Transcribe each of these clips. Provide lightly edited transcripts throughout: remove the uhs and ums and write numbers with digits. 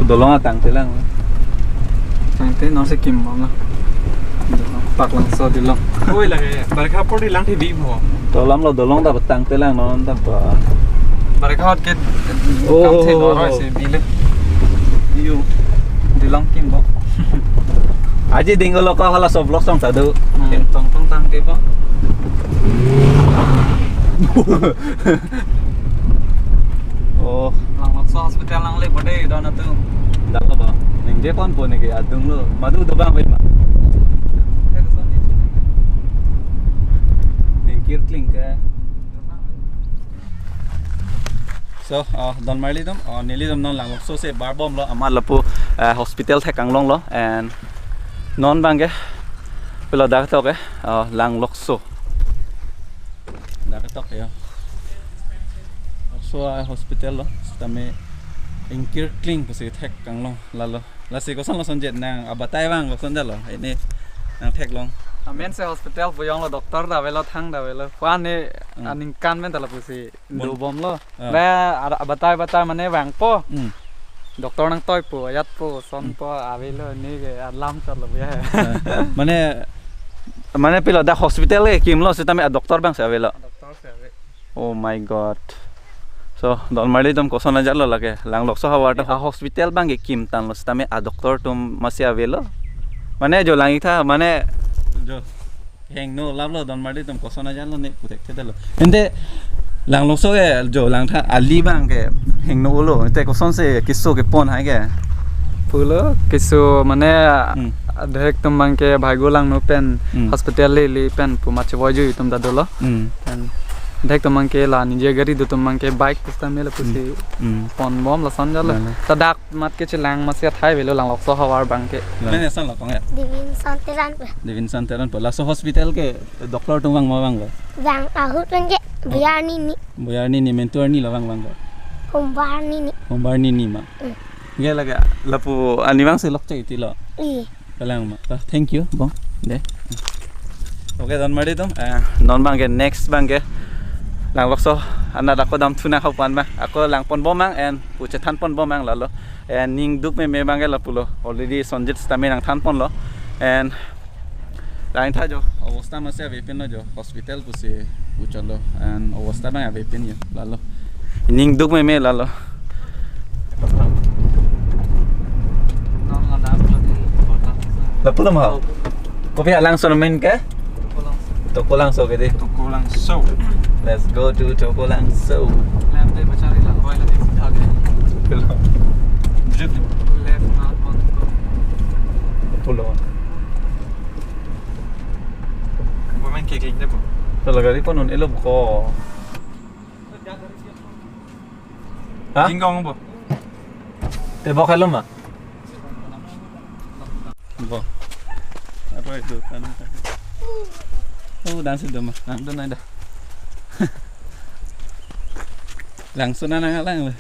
dolong atang telang. Tangte nó sẽ kìm bóng nào. Bạc lăng so đi lăng. Ôi là barka por đi lăng thì bị mỏ. Tolam lo dolong ta batang telang no ta ba. Barka hot cái cam thế nó rồi sẽ bị lên. Yêu đi lăng kìm bóng. Aji dinggo lo ka hala so vlog song ta do. Tong tong tang cái bóng. Oh, Lăng lọc so hospital lăng lên bữa đây đó nó tương. dak lo ba. Ning je kon po ne ke adung lo. Madu do bang ma. Thế cái số đi. Ning kirtling ka. So, don marli dom, nili dom non lang so se barbom lo amal lapu hospital thek anglong lo and non bang ke pelo dak tok ke lang lok so. Dak tok yo. So hospital lo tame ingkir kling ko se thek anglong lalo. La se ko son lo son jet nang abatai bang ko son ja lo. Ini nang thek long. Men se hospital puyong lo doktor da velo thang da velo. Kwan ni aning kan men tala pusi du bom lo. Ba batai mane wang po. Doktor nang toy po ayat po son po avelo ni ke alam tar lo ya. Mane pilo da hospital ke kim lo se tame doktor bang se avelo. Doktor se ave. Oh my god. So don mali tum koson na jalo lage lang lokso hawata hospital bang ke kim tan lo se tame doktor tum masih avelo. Mane jo langi tha mane jo heng no lablo don mali tum koson na jalo ne putek te lo. Ende lang lokso ke jo lang tha ali bang ke heng no lo te koson se kisso ke pon hai ke. Pulo kisu mane dhek tum bang ke bhaigo lang no pen hospital li pen pu mache voju tum da dolo. Pen dhek tum bang ke la nije gari do tum bang ke bike pusta mele pusi pon bom la san jalo. Ta dak mat ke chilang masia thai velo lang lokso hawar bang ke. Mene san lo kong ya. Divin santeran po la so hospital ke doktor tum bang ma bang lo. Vàng hút lên cái Boyarni ni mentor ni lo bang bang lo. Hombarni ni ma. Ge laga lapu animang se lok chai ti lo. Kalang ma. Thank you bong. De. Okay don mari dom non bang ke next bang ke lang lokso ana dako dam thuna khau pan ma ako lang pon bomang and puche than pon bomang lalo and ning duk me bang ke lapulo already sonjit stame nang than pon lo and lain tha jo অবস্থা mase avepin lo jo hospital pusi puchalo and অবস্থা bang avepin yo lalo ning duk me lalo lapulo ma kopi alang sonomen ke toko lang so ke de Toko lang so. let's go to toko lang so Lam de bachari lang boy la de sikha ke. Drip. Left not on go. pulo Women cake like that. talaga ko nun elob ko ha Dingong po. te bo khalom ma bo apa itu kan oh dan sudah mah nang don ada langsung nang lang lah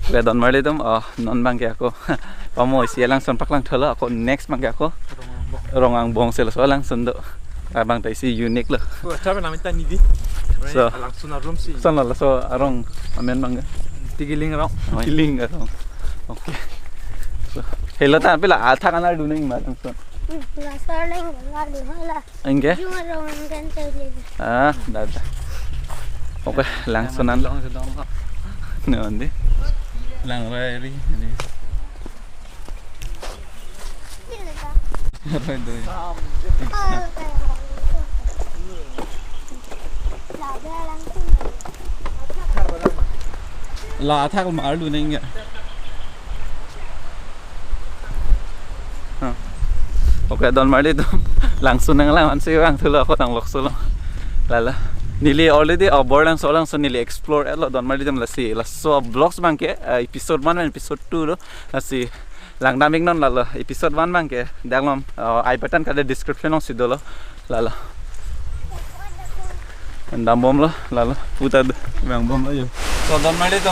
Kaya don marli dum non bang ke ako pamo isi langsung pak lang thalo ako next bang ke ako rongang bong sel so langsung do abang ta isi unique lo Oh, tapi namin tani di. So. Langsung na room si. son la so arong amen bang Tigiling raw. kiling arong okay so hello ta pila atha kana duning ma langsung Enggak? Dah. Oke, langsung nan. Nanti. Lang rari. Lah thác mà ở luôn anh ạ. Oke, don mali tu langsung nang lang ansi bang tu lah, aku tang lok solo. Lala, nili already abor lang so nili explore elo don mali dem lasi so vlogs bang ke episode 1 dan episode 2 lo lasi lang daming non lala episode 1 bang ke dalam I button kada description ong sido lo lala. Andam bom lo lala puta bang bom lo yo. So don mali tu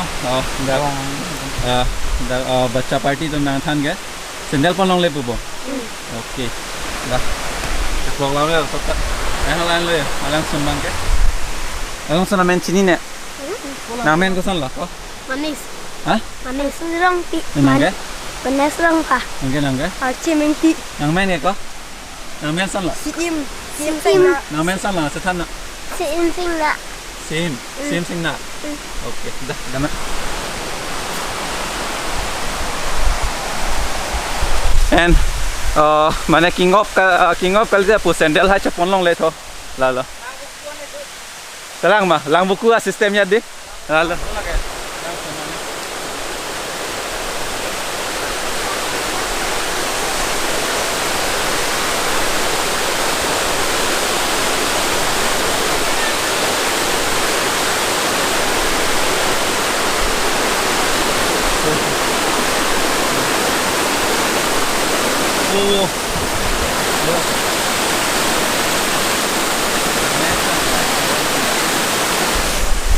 baca party tu nang than ke sendal pon long le bu bo. Oke, dah. Vlog lama ya, tetap. Halang lo ya, halang sumbang ke. Halang sumbang sini ne. Namen ko san la ko? Manis. Hah? Manis serang ti. Nangge? Manis serang ka. Nangge? Cementi. Nang men ko? Namen san la? Sim. Sim sing na. Namen san la sa tan na. Sim sing na. Sim sing na. Oke, dah dama. And mana king of kal je pu sandal ha chapon long le tho. La. Talang ma, lang buku sistemnya di. La. Oh.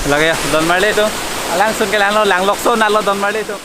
Lagi ya, don marle itu. Langsung ke lang lokso nalo don marle itu.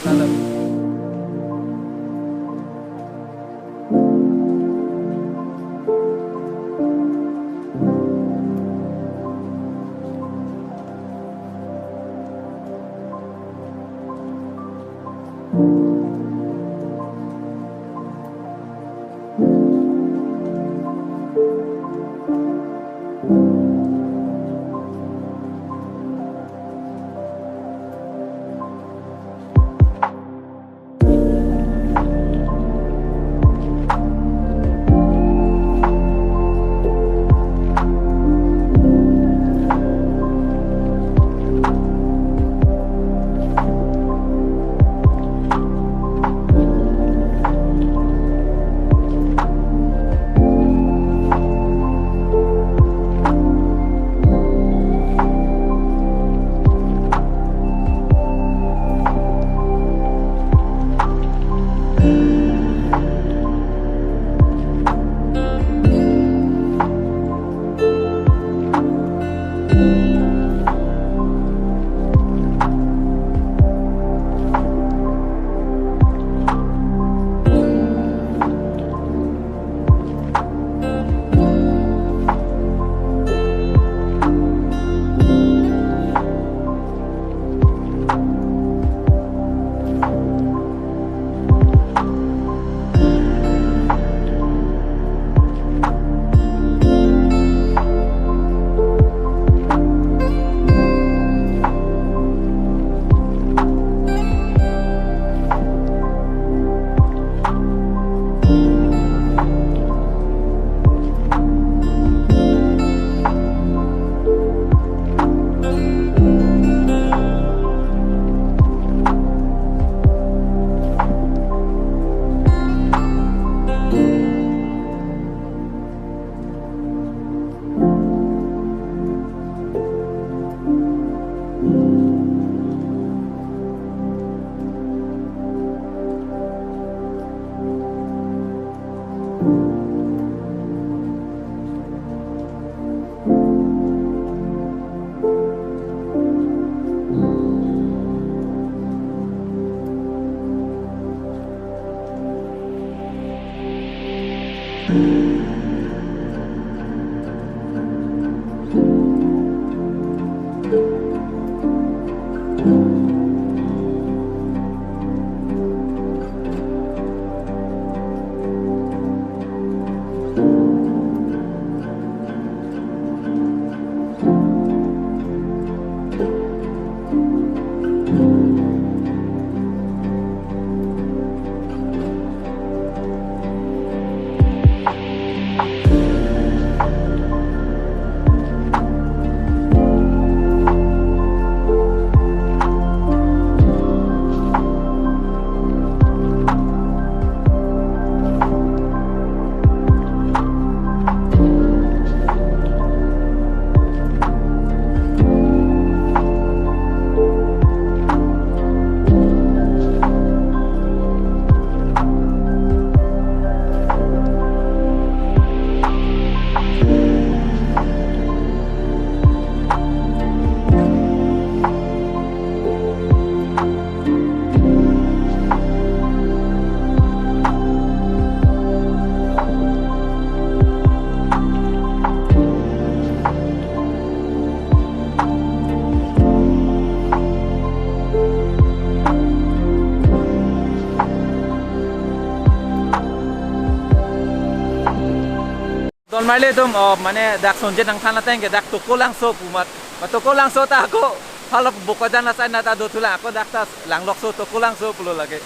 marle tum mane dak sonje nang thana teng dak toko lang so pumat toko lang so ta ako halap bukajan na sa na ta do tula ako dak ta langlok so toko lang so pulo lage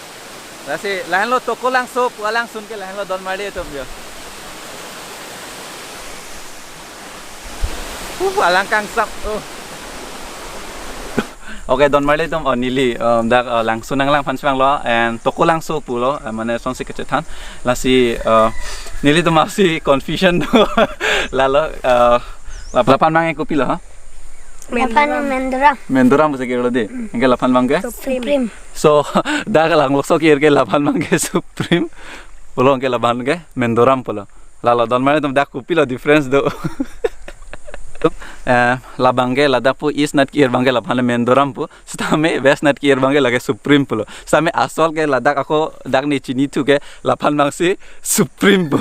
rasi lahan lo toko lang so walang sun ke lahan lo don marle tum yo walang kang sap Oke, don marle tum nili dak langsung nang lang panswang lo and toko lang so pulo mane son si kecetan lasi nili tum masih confusion do lalo lapan mang kopi lo ha Lapan mendoram bisa kira de engke lapan mang ke Supreme. so dak lang lokso kira ke lapan mang ke supreme pulo engke lapan ke mendoram pulo lalo don marle tum dak kopi lo difference do labangge ladapu is nat kier bangge lapane mendoram pu stame west nat kier bangge lage supreme pulo stame asol ke ladak ako dak ni chini tu ke lapan bangsi supreme pu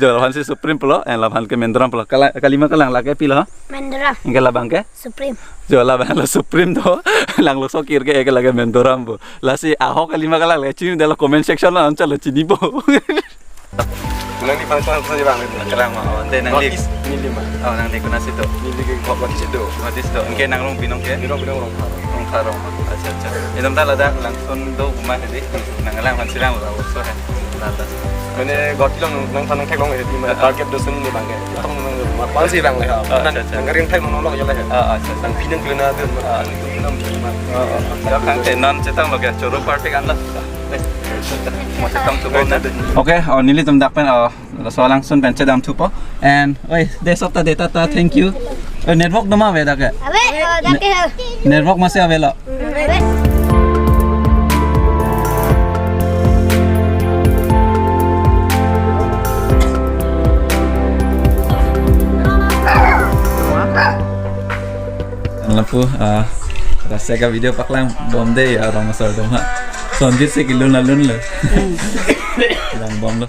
jo lapan si supreme pulo en lapan ke mendoram pulo kalima kalang lage pilo Mandra. engke labangge Supreme. jo labang lo supreme do lang lo so kier ke lage mendoram pu lasi aho kalima kalang lage chini de lo comment section lo ancha lo chini pu Nang di pangkuan saja bang. kalang ma ante nang di Ni lima. nang di kuna situ Ni di kau bagi cedo. Madis do engke nang rong pinong ke Binong binong orang. Rong tarong acha acha idam tala dak langsung do umah di nang lang pan silang lo so he lantas Mana goti long nang tanang kek long di mana target dosen ni bang. Tong nang mapan sih bang leh. Nang garing thai monolog ya leh. acha Nang pinang kelena tu nang lima. ya kan tenan cetang lo ke coro perfect an lah mau cetang tu na oke nili tum dak pen so langsung pen cedam tu po and oi desok ta data ta thank you network doma ve dak Abe, dah ke. network masih avelo Abe. Lampu rasa ka video paklang bom deh ya orang masal doma sonjit se kilun alun le lang bom lo